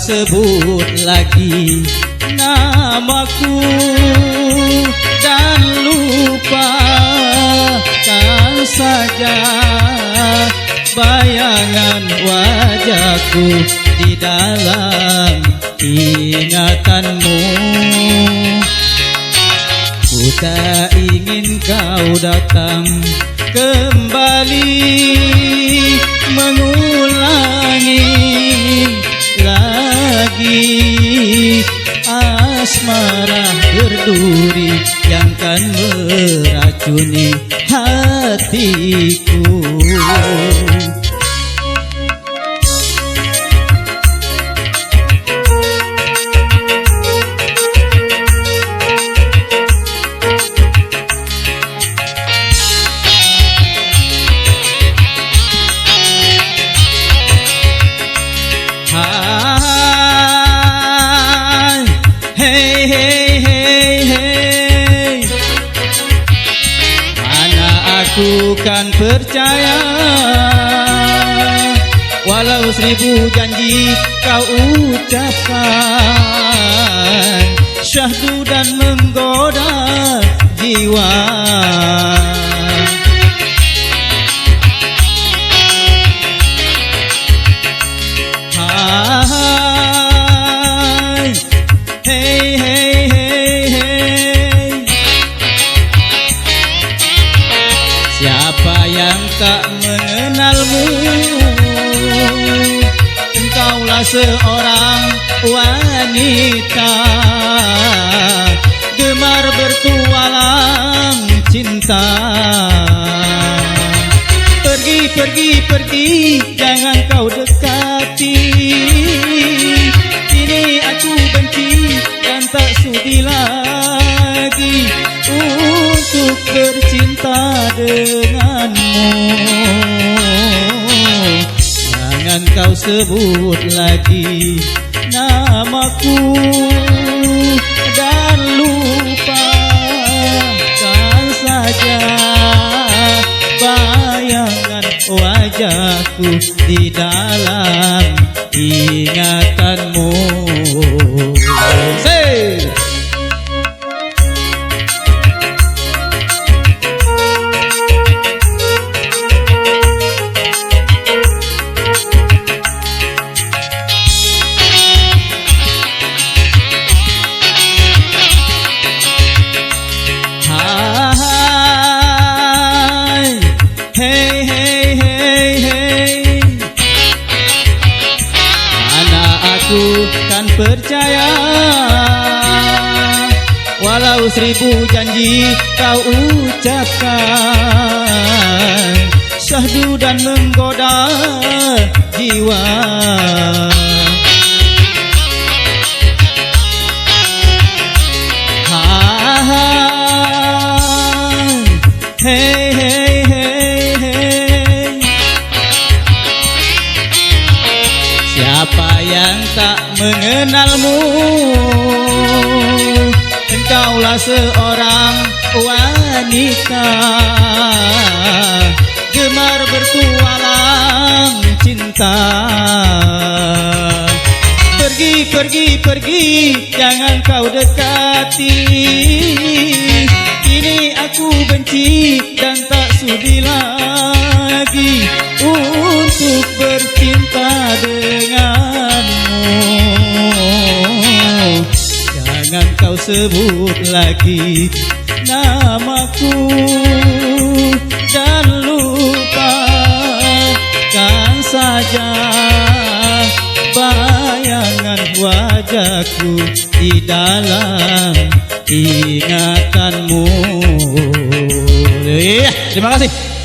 sebut lagi namaku dan lupakan saja bayangan wajahku di dalam ingatanmu. Ku tak ingin kau datang kembali mengulangi lagi asmara berduri yang kan meracuni hatiku. Aku kan percaya walau 1000 janji kau ucapkan, syahdu dan menggoda jiwa. Siapa yang tak mengenalmu? Engkaulah seorang wanita gemar bertualang cinta. Pergi, pergi, pergi, jangan kau dekati. Ini aku benci dan tak sudi lagi untuk bercinta denganmu. Jangan kau sebut lagi namaku dan lupakan saja bayangan wajahku di dalam ingatanmu. Aku kan percaya walau 1000 janji kau ucapkan, syahdu dan menggoda jiwa. Hey, hey, hey, hey. Siapa yang tak mengenalmu? Engkaulah seorang wanita gemar bertualang cinta. Pergi, pergi, pergi, jangan kau dekati. Ini aku benci dan tak sudi lagi untuk bercinta denganmu. Jangan kau sebut lagi namaku dan lupakan saja bayangan wajahku di dalam ingatanmu. Terima kasih.